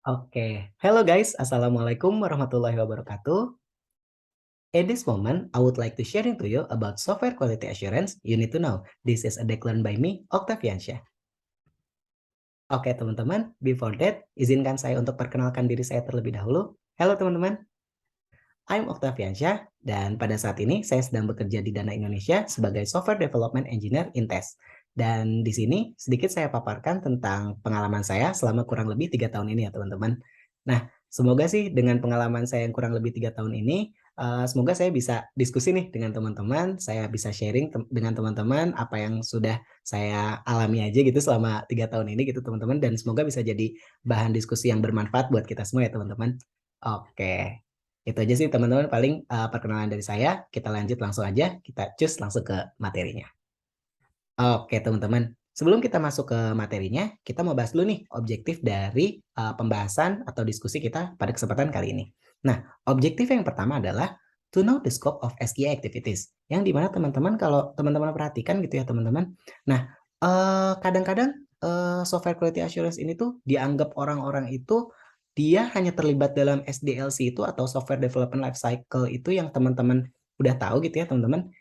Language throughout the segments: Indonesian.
Oke, hello guys, Assalamualaikum warahmatullahi wabarakatuh. At this moment, I would like to sharing to you about software quality assurance you need to know. This is a declared by me, Octaviansyah. Oke teman-teman, before that, izinkan saya untuk perkenalkan diri saya terlebih dahulu. Halo teman-teman, I'm Octaviansyah, dan pada saat ini saya sedang bekerja di Dana Indonesia sebagai Software Development Engineer in Test. Dan di sini sedikit saya paparkan tentang pengalaman saya selama kurang lebih 3 tahun ini ya teman-teman. Nah, semoga sih dengan pengalaman saya yang kurang lebih 3 tahun ini, semoga saya bisa diskusi nih dengan teman-teman, saya bisa sharing dengan teman-teman apa yang sudah saya alami aja gitu selama 3 tahun ini gitu teman-teman, dan semoga bisa jadi bahan diskusi yang bermanfaat buat kita semua ya teman-teman. Oke. Itu aja sih teman-teman paling perkenalan dari saya. Kita lanjut langsung aja, kita cus langsung ke materinya. Oke teman-teman, sebelum kita masuk ke materinya, kita mau bahas dulu nih objektif dari pembahasan atau diskusi kita pada kesempatan kali ini. Nah, objektif yang pertama adalah to know the scope of SQA activities. Yang dimana teman-teman kalau teman-teman perhatikan gitu ya teman-teman. Nah, kadang-kadang software quality assurance ini tuh dianggap orang-orang itu dia hanya terlibat dalam SDLC itu atau software development life cycle itu yang teman-teman udah tahu gitu ya teman-teman.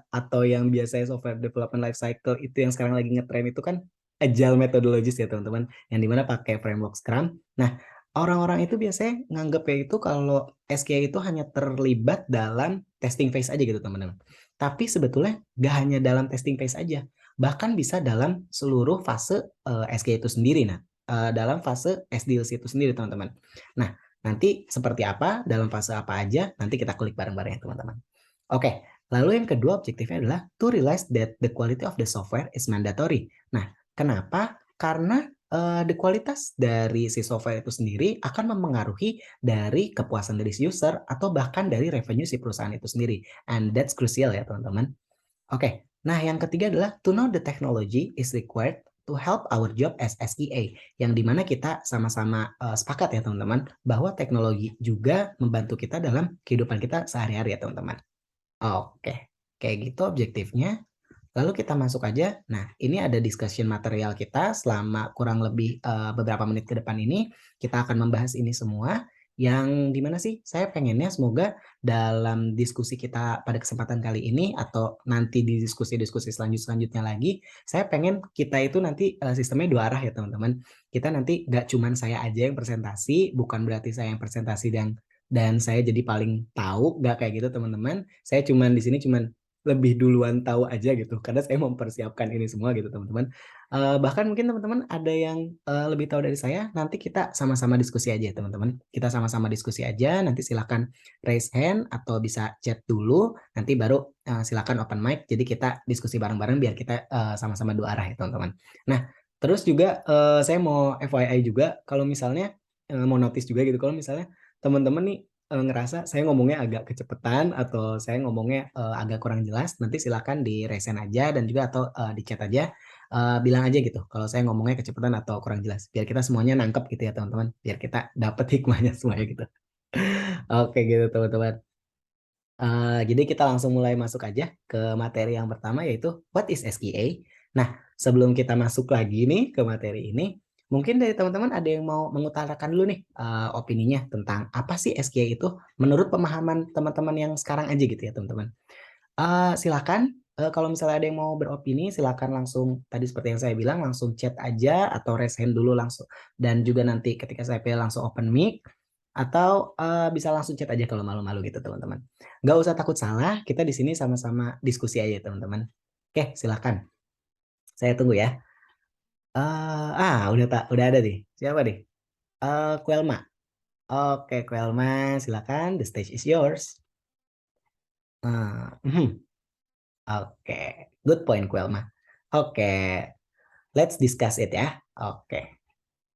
Atau yang biasanya software development life cycle itu yang sekarang lagi ngetren itu kan agile methodologies ya teman-teman, yang dimana pakai framework Scrum. Nah, orang-orang itu biasanya nganggepnya itu kalau SQA itu hanya terlibat dalam testing phase aja gitu teman-teman. Tapi sebetulnya gak hanya dalam testing phase aja, bahkan bisa dalam seluruh fase SQA itu sendiri. Nah, dalam fase SDLC itu sendiri teman-teman. Nah, nanti seperti apa, dalam fase apa aja, nanti kita klik bareng-bareng ya teman-teman. Oke, lalu yang kedua objektifnya adalah to realize that the quality of the software is mandatory. Nah, kenapa? Karena the kualitas dari si software itu sendiri akan mempengaruhi dari kepuasan dari si user atau bahkan dari revenue si perusahaan itu sendiri. And that's crucial ya teman-teman. Oke, nah yang ketiga adalah to know the technology is required to help our job as SEA, yang dimana kita sama-sama sepakat ya teman-teman bahwa teknologi juga membantu kita dalam kehidupan kita sehari-hari ya teman-teman. Oke, kayak gitu objektifnya. Lalu kita masuk aja. Nah, ini ada discussion material kita selama kurang lebih beberapa menit ke depan ini. Kita akan membahas ini semua. Yang dimana sih saya pengennya semoga dalam diskusi kita pada kesempatan kali ini atau nanti di diskusi-diskusi selanjutnya lagi, saya pengen kita itu nanti sistemnya dua arah ya teman-teman. Kita nanti nggak cuman saya aja yang presentasi, bukan berarti saya yang presentasi dan saya jadi paling tahu, nggak kayak gitu teman-teman. Saya cuman di sini cuman lebih duluan tahu aja gitu karena saya mempersiapkan ini semua gitu teman-teman. Bahkan mungkin teman-teman ada yang lebih tahu dari saya, nanti kita sama-sama diskusi aja ya teman-teman. Kita sama-sama diskusi aja, nanti silakan raise hand atau bisa chat dulu, nanti baru silakan open mic, jadi kita diskusi bareng-bareng biar kita sama-sama dua arah ya teman-teman. Nah, terus juga saya mau FYI juga kalau misalnya mau notice juga gitu kalau misalnya teman-teman nih ngerasa saya ngomongnya agak kecepatan atau saya ngomongnya agak kurang jelas, nanti silakan di resen aja dan juga atau di chat aja, bilang aja gitu kalau saya ngomongnya kecepatan atau kurang jelas, biar kita semuanya nangkep gitu ya teman-teman, biar kita dapet hikmahnya semuanya gitu. Oke gitu teman-teman. Jadi kita langsung mulai masuk aja ke materi yang pertama yaitu what is SQA. Nah, sebelum kita masuk lagi nih ke materi ini, mungkin dari teman-teman ada yang mau mengutarakan dulu nih opininya tentang apa sih SQA itu menurut pemahaman teman-teman yang sekarang aja gitu ya teman-teman. Silakan kalau misalnya ada yang mau beropini silakan langsung tadi seperti yang saya bilang langsung chat aja atau raise hand dulu langsung dan juga nanti ketika saya pilih langsung open mic atau bisa langsung chat aja kalau malu-malu gitu teman-teman. Nggak usah takut salah, kita di sini sama-sama diskusi aja teman-teman. Oke, silakan. Saya tunggu ya. Udah ada nih. Siapa nih? Kuelma. Oke, Kuelma, silakan. The stage is yours. Mhm. Oke, good point Kuelma. Oke, let's discuss it ya. Oke,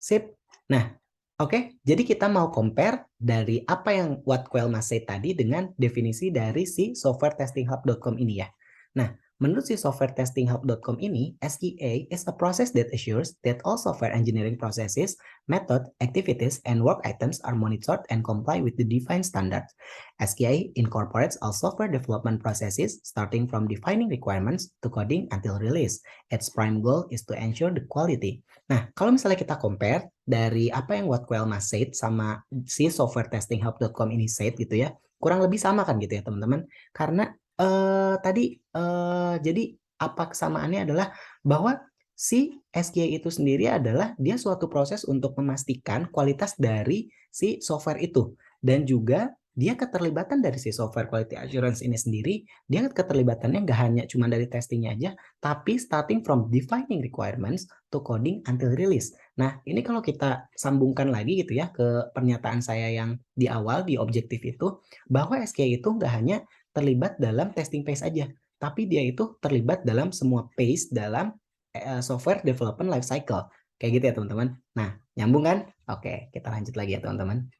sip. Nah, oke, jadi kita mau compare dari apa yang what Kuelma say tadi dengan definisi dari si softwaretestinghub.com ini ya. Nah, Menurut si softwaretestinghub.com ini, SQA is a process that assures that all software engineering processes, method, activities, and work items are monitored and comply with the defined standards. SQA incorporates all software development processes, starting from defining requirements to coding until release. Its prime goal is to ensure the quality. Nah, kalau misalnya kita compare dari apa yang What Qualmas said sama si softwaretestinghub.com ini said gitu ya, kurang lebih sama kan gitu ya teman-teman. Karena jadi apa kesamaannya adalah bahwa si SQA itu sendiri adalah dia suatu proses untuk memastikan kualitas dari si software itu. Dan juga dia keterlibatan dari si software quality assurance ini sendiri, dia keterlibatannya nggak hanya cuma dari testingnya aja, tapi starting from defining requirements to coding until release. Nah, ini kalau kita sambungkan lagi gitu ya ke pernyataan saya yang di awal di objektif itu, bahwa SQA itu nggak hanya terlibat dalam testing phase aja, tapi dia itu terlibat dalam semua phase dalam software development life cycle. Kayak gitu ya teman-teman. Nah, nyambung kan? Oke, kita lanjut lagi ya teman-teman.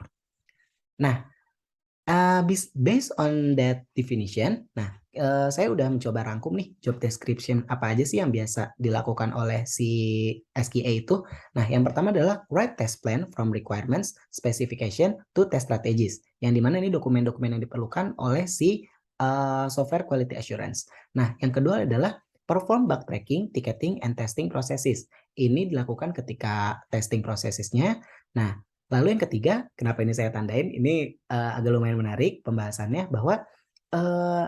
Nah, based on that definition, saya udah mencoba rangkum nih job description apa aja sih yang biasa dilakukan oleh si SQA itu. Nah, yang pertama adalah write test plan from requirements, specification to test strategies. Yang dimana ini dokumen-dokumen yang diperlukan oleh si software quality assurance. Nah, yang kedua adalah perform bug tracking, ticketing, and testing processes. Ini dilakukan ketika testing prosesnya. Nah, lalu yang ketiga, kenapa ini saya tandain? Ini agak lumayan menarik pembahasannya bahwa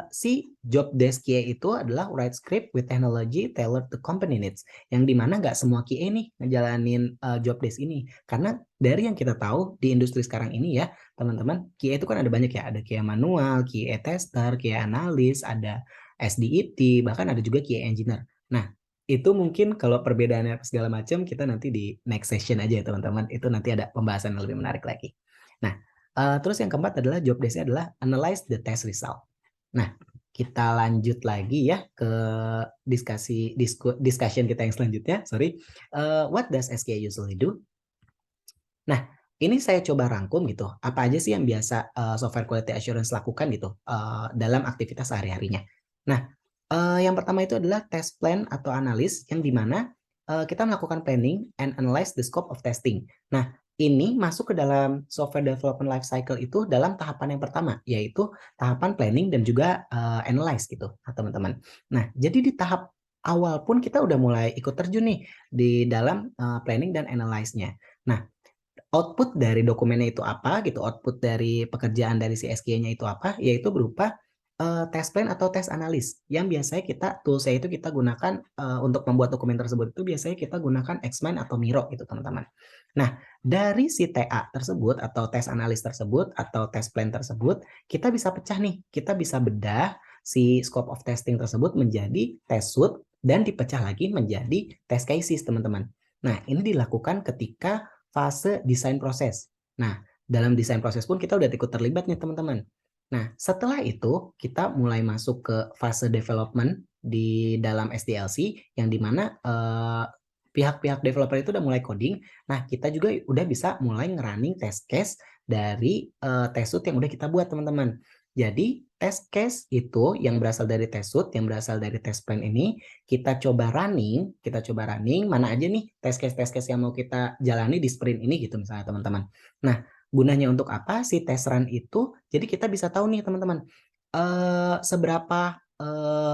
si job desk QA itu adalah write script with technology tailored to company needs. Yang dimana nggak semua QA nih ngejalanin job desk ini. Karena dari yang kita tahu di industri sekarang ini ya, teman-teman, QA itu kan ada banyak ya. Ada QA manual, QA tester, QA analis, ada SDET, bahkan ada juga QA engineer. Nah, itu mungkin kalau perbedaannya segala macam kita nanti di next session aja ya teman-teman. Itu nanti ada pembahasan yang lebih menarik lagi. Nah, terus yang keempat adalah job desk-nya adalah analyze the test result. Nah, kita lanjut lagi ya ke discussion kita yang selanjutnya. Sorry, what does SQA usually do? Nah, ini saya coba rangkum gitu. Apa aja sih yang biasa software quality assurance lakukan gitu dalam aktivitas sehari-harinya. Nah, yang pertama itu adalah test plan atau analis yang dimana kita melakukan planning and analyze the scope of testing. Nah, ini masuk ke dalam software development life cycle itu dalam tahapan yang pertama, yaitu tahapan planning dan juga analyze gitu, teman-teman. Nah, jadi di tahap awal pun kita udah mulai ikut terjun nih di dalam planning dan analyze-nya. Nah, output dari dokumennya itu apa gitu, output dari pekerjaan dari si SQA-nya itu apa, yaitu berupa test plan atau test analis yang biasanya toolsnya itu kita gunakan untuk membuat dokumen tersebut itu biasanya kita gunakan Xmind atau Miro gitu teman-teman. Nah, dari si TA tersebut atau test analis tersebut atau test plan tersebut, kita bisa pecah nih, kita bisa bedah si scope of testing tersebut menjadi test suite dan dipecah lagi menjadi test cases teman-teman. Nah, ini dilakukan ketika fase desain proses. Nah, dalam desain proses pun kita udah ikut terlibat nih teman-teman. Nah, setelah itu kita mulai masuk ke fase development di dalam SDLC yang dimana pihak-pihak developer itu udah mulai coding. Nah, kita juga udah bisa mulai ngerunning test case dari test suite yang udah kita buat teman-teman. Jadi test case itu yang berasal dari test suite, yang berasal dari test plan ini kita coba running mana aja nih test case yang mau kita jalani di sprint ini gitu misalnya teman-teman. Nah, gunanya untuk apa sih test run itu? Jadi kita bisa tahu nih teman-teman seberapa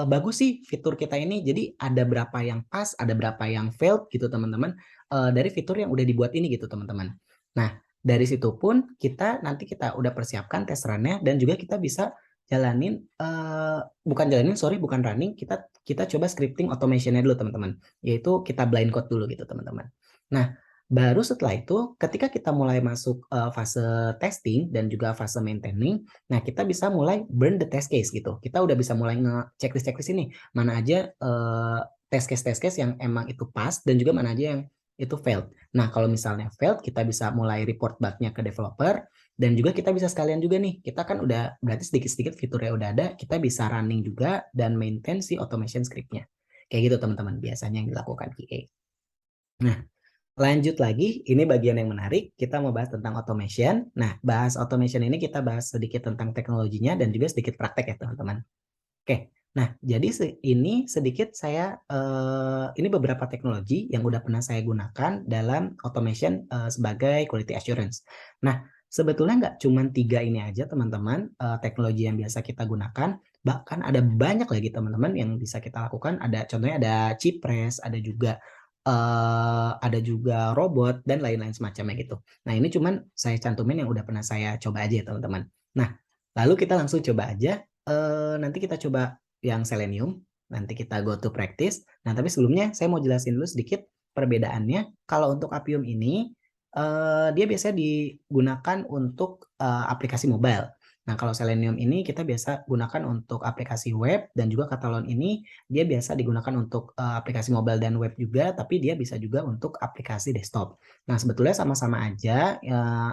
bagus sih fitur kita ini. Jadi ada berapa yang pas, ada berapa yang failed gitu teman-teman dari fitur yang udah dibuat ini gitu teman-teman. Nah, dari situ pun nanti kita udah persiapkan test run-nya dan juga kita bisa bukan running, kita coba scripting automation-nya dulu teman-teman, yaitu kita blind code dulu gitu teman-teman. Nah, baru setelah itu ketika kita mulai masuk fase testing dan juga fase maintaining, nah kita bisa mulai burn the test case gitu. Kita udah bisa mulai checklist ini, mana aja test case yang emang itu pas dan juga mana aja yang itu failed. Nah, kalau misalnya failed, kita bisa mulai report bug-nya ke developer. Dan juga kita bisa sekalian juga nih, kita kan udah berarti sedikit-sedikit fiturnya udah ada, kita bisa running juga dan maintain si automation script-nya. Kayak gitu teman-teman, biasanya yang dilakukan QA. Nah, lanjut lagi, ini bagian yang menarik, kita mau bahas tentang automation. Nah, bahas automation ini kita bahas sedikit tentang teknologinya dan juga sedikit praktek ya teman-teman. Oke, Nah, jadi ini sedikit saya ini beberapa teknologi yang udah pernah saya gunakan dalam automation sebagai quality assurance. Nah, sebetulnya nggak cuma 3 ini aja teman-teman teknologi yang biasa kita gunakan, bahkan ada banyak lagi teman-teman yang bisa kita lakukan. Ada contohnya ada Cypress, ada juga robot dan lain-lain semacamnya gitu. Nah, ini cuman saya cantumin yang udah pernah saya coba aja ya teman-teman. Nah, lalu kita langsung coba aja. Nanti kita coba yang Selenium. Nanti kita go to practice. Nah, tapi sebelumnya saya mau jelasin dulu sedikit perbedaannya. Kalau untuk Appium ini, dia biasanya digunakan untuk aplikasi mobile. Nah, kalau Selenium ini kita biasa gunakan untuk aplikasi web dan juga Katalon ini dia biasa digunakan untuk aplikasi mobile dan web juga, tapi dia bisa juga untuk aplikasi desktop. Nah, sebetulnya sama-sama aja.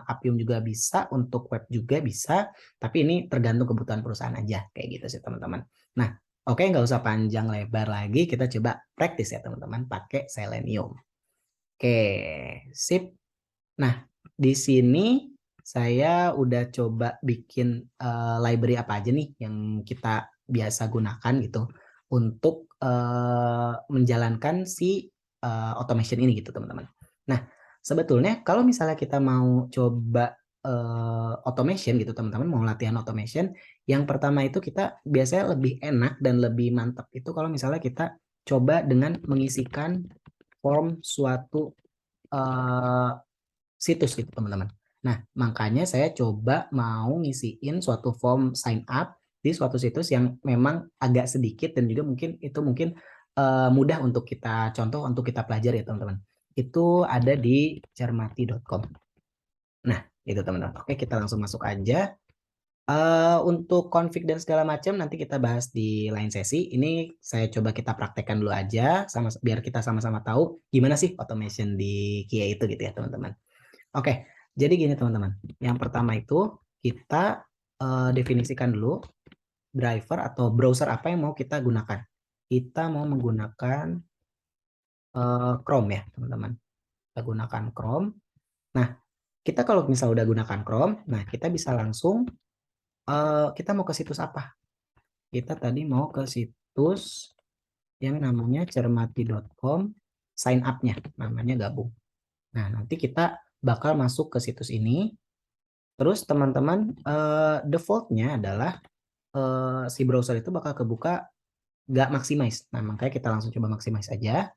Appium juga bisa, untuk web juga bisa, tapi ini tergantung kebutuhan perusahaan aja, kayak gitu sih teman-teman. Nah, oke, nggak usah panjang lebar lagi, kita coba praktis ya teman-teman, pakai Selenium. Oke, sip. Nah, di sini saya udah coba bikin library apa aja nih yang kita biasa gunakan gitu untuk menjalankan si automation ini gitu teman-teman. Nah, sebetulnya kalau misalnya kita mau coba automation gitu teman-teman, mau latihan automation, yang pertama itu kita biasanya lebih enak dan lebih mantap itu kalau misalnya kita coba dengan mengisikan form suatu eh, situs gitu teman-teman. Nah, makanya saya coba mau ngisiin suatu form sign up di suatu situs yang memang agak sedikit dan juga mungkin mudah untuk kita contoh untuk kita pelajari ya teman-teman. Itu ada di cermati.com. Nah, itu teman-teman. Oke, kita langsung masuk aja. Untuk config dan segala macam nanti kita bahas di lain sesi. Ini saya coba kita praktekkan dulu aja sama biar kita sama-sama tahu gimana sih automation di Kia itu gitu ya teman-teman. Oke, jadi gini teman-teman. Yang pertama itu kita definisikan dulu driver atau browser apa yang mau kita gunakan. Kita mau menggunakan Chrome ya teman-teman. Kita gunakan Chrome. Nah, kita kalau misal udah gunakan Chrome, nah kita bisa langsung kita mau ke situs apa? Kita tadi mau ke situs yang namanya cermati.com, sign up-nya namanya gabung. Nah, nanti kita bakal masuk ke situs ini. Terus teman-teman defaultnya adalah si browser itu bakal kebuka nggak maximize. Nah, makanya kita langsung coba maximize aja.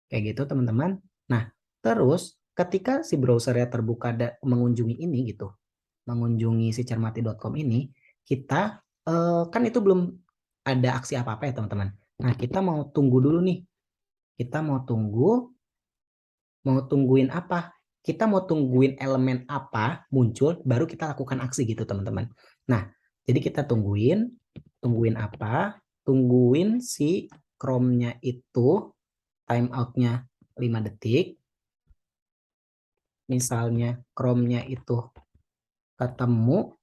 Kayak gitu teman-teman. Nah, terus ketika si browsernya terbuka mengunjungi ini gitu, mengunjungi si cermati.com ini, kita kan itu belum ada aksi apa-apa ya teman-teman. Nah, kita mau tunggu dulu nih. Kita mau tungguin apa? Kita mau tungguin elemen apa muncul, baru kita lakukan aksi gitu teman-teman. Nah, jadi kita tungguin apa? Tungguin si Chrome-nya itu timeout-nya 5 detik. Misalnya Chrome-nya itu ketemu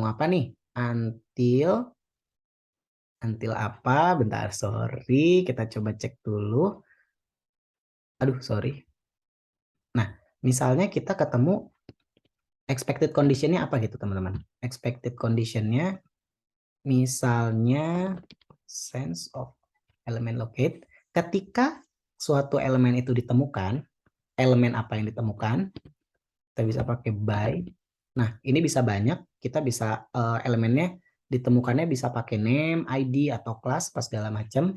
apa nih? Until apa? Bentar, sorry. Kita coba cek dulu. Aduh, sorry. Nah, misalnya kita ketemu expected condition-nya apa gitu, teman-teman. Expected condition-nya misalnya sense of element locate. Ketika suatu elemen itu ditemukan, elemen apa yang ditemukan, kita bisa pakai by. Nah, ini bisa banyak. Kita bisa elemennya ditemukannya bisa pakai name, ID, atau kelas, pas segala macam.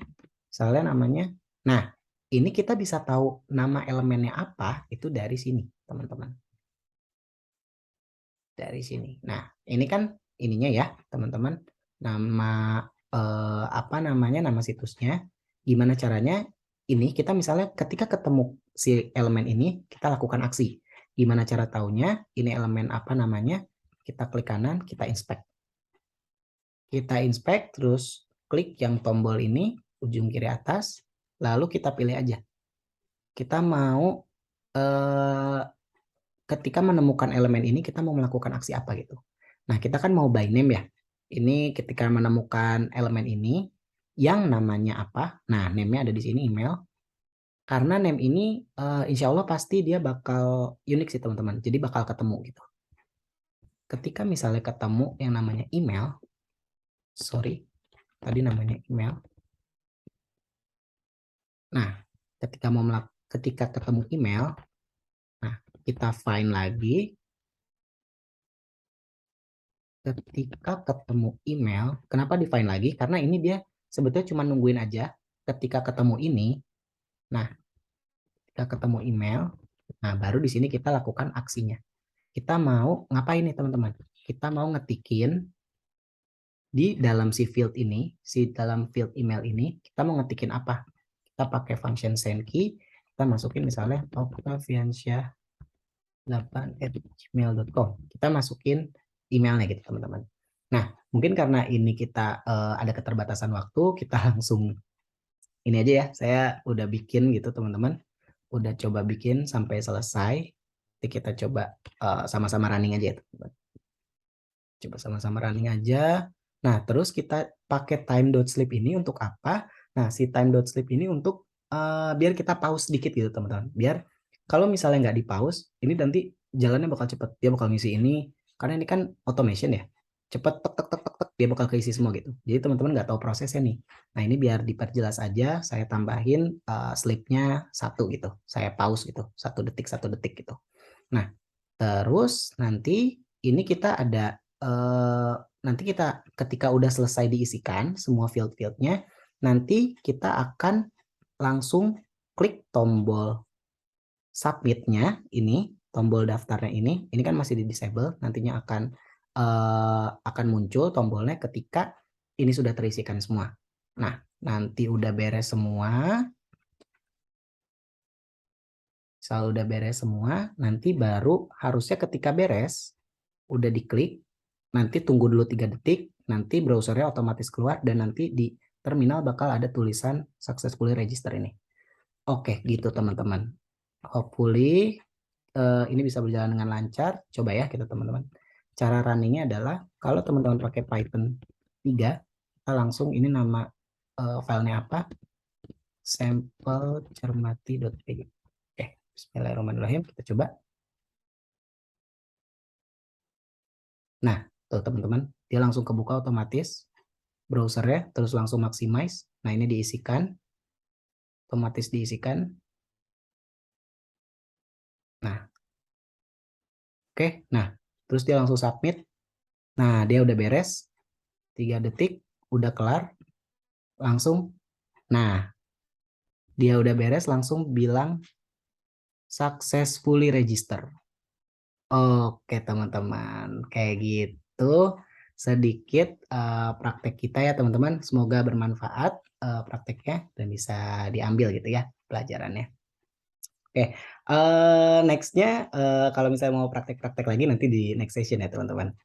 Misalnya namanya. Nah, ini kita bisa tahu nama elemennya apa itu dari sini, teman-teman. Dari sini. Nah, ini kan ininya ya, teman-teman. Nama apa namanya, nama situsnya. Gimana caranya? Ini kita misalnya ketika ketemu si elemen ini, kita lakukan aksi. Gimana cara taunya? Ini elemen apa namanya? Kita klik kanan, kita inspect. Kita inspect, terus klik yang tombol ini, ujung kiri atas, lalu kita pilih aja. Kita mau ketika menemukan elemen ini, kita mau melakukan aksi apa gitu. Nah, kita kan mau by name ya. Ini ketika menemukan elemen ini, yang namanya apa? Nah, name-nya ada di sini, email. Karena name ini insya Allah pasti dia bakal unik sih teman-teman. Jadi bakal ketemu gitu. Ketika misalnya ketemu yang namanya email, sorry. tadi namanya email. Nah, ketika ketemu email, nah kita find lagi. Ketika ketemu email, kenapa di find lagi? Karena ini dia sebetulnya cuma nungguin aja ketika ketemu ini. Nah, ketika ketemu email, nah baru di sini kita lakukan aksinya. Kita mau ngapain nih teman-teman? Kita mau ngetikin di dalam si field ini, si dalam field email ini, kita mau ngetikin apa? Kita pakai function send key, kita masukin misalnya octaviansyah8@gmail.com. Kita masukin emailnya gitu teman-teman. Nah, mungkin karena ini kita ada keterbatasan waktu, kita langsung ini aja ya. Saya udah bikin gitu teman-teman. Udah coba bikin sampai selesai. Jadi kita coba sama-sama running aja ya teman-teman. Coba sama-sama running aja. Nah, terus kita pakai time.sleep ini untuk apa? Nah, si time.sleep ini untuk biar kita pause sedikit gitu teman-teman. Biar kalau misalnya nggak di pause, ini nanti jalannya bakal cepet. Dia bakal ngisi ini, karena ini kan automation ya. Cepet, tek, tek, tek, tek, tek, dia bakal keisi semua gitu. Jadi teman-teman nggak tahu prosesnya nih. Nah, ini biar diperjelas aja, saya tambahin sleep-nya 1 gitu. Saya pause gitu, 1 detik gitu. Nah, terus nanti ini kita ada nanti kita ketika udah selesai diisikan semua field-fieldnya, nanti kita akan langsung klik tombol submit-nya ini, tombol daftarnya ini kan masih di disable, nantinya akan muncul tombolnya ketika ini sudah terisikan semua. Nah, nanti udah beres semua, udah beres semua, nanti baru harusnya ketika beres, udah diklik, nanti tunggu dulu 3 detik, nanti browsernya otomatis keluar dan nanti di terminal bakal ada tulisan successfully register ini. Oke, gitu teman-teman. Hopefully ini bisa berjalan dengan lancar. Coba ya kita teman-teman. Cara runningnya adalah kalau teman-teman pakai Python 3, kita langsung ini nama filenya apa? Samplecermati.py. Oke, bismillahirrahmanirrahim. Kita coba. Nah, tuh teman-teman, dia langsung kebuka otomatis browsernya, terus langsung maximize. Nah, ini diisikan, otomatis diisikan. Nah, oke. Nah, terus dia langsung submit. Nah, dia udah beres. 3 detik, udah kelar. Langsung. Nah, dia udah beres, langsung bilang successfully register. Oke, teman-teman. Kayak gitu. Sedikit praktek kita ya, teman-teman. Semoga bermanfaat prakteknya dan bisa diambil gitu ya pelajarannya. Oke, nextnya kalau misalnya mau praktek-praktek lagi nanti di next session ya teman-teman.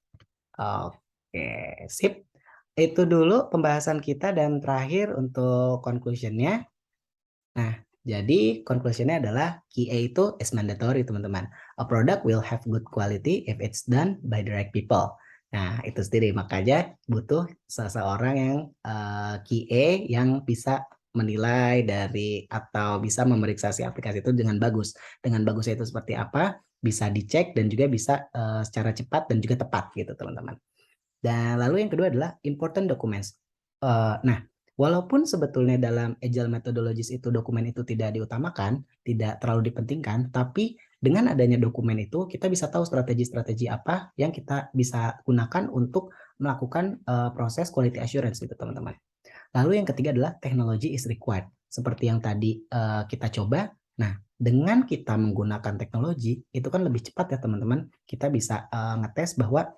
Oke, sip. Itu dulu pembahasan kita dan terakhir untuk conclusionnya. Nah, jadi conclusionnya adalah QA itu is mandatory teman-teman. A product will have good quality if it's done by the right people. Nah, itu sendiri. Makanya butuh seseorang yang QA yang bisa menilai dari atau bisa memeriksa si aplikasi itu dengan bagus. Dengan bagusnya itu seperti apa, bisa dicek dan juga bisa secara cepat dan juga tepat gitu teman-teman. Dan lalu yang kedua adalah important documents. Nah, walaupun sebetulnya dalam agile methodologies itu dokumen itu tidak diutamakan, tidak terlalu dipentingkan, tapi dengan adanya dokumen itu kita bisa tahu strategi-strategi apa yang kita bisa gunakan untuk melakukan proses quality assurance gitu teman-teman. Lalu yang ketiga adalah technology is required. Seperti yang tadi kita coba. Nah, dengan kita menggunakan teknologi itu kan lebih cepat ya teman-teman. Kita bisa ngetes bahwa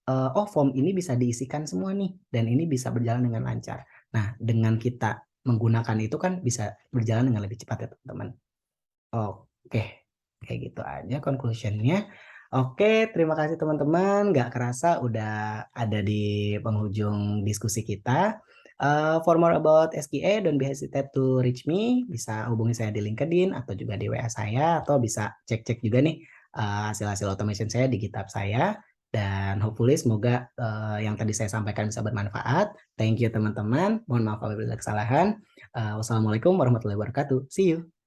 oh form ini bisa diisikan semua nih dan ini bisa berjalan dengan lancar. Nah, dengan kita menggunakan itu kan bisa berjalan dengan lebih cepat ya teman-teman. Oke, kayak gitu aja conclusionnya. Oke, terima kasih teman-teman. Nggak kerasa udah ada di penghujung diskusi kita. For more about SQA, don't be hesitate to reach me. Bisa hubungi saya di LinkedIn atau juga di WA saya, atau bisa cek-cek juga nih hasil-hasil automation saya di GitHub saya. Dan hopefully semoga yang tadi saya sampaikan bisa bermanfaat. Thank you teman-teman. Mohon maaf apabila ada kesalahan. Wassalamualaikum warahmatullahi wabarakatuh. See you.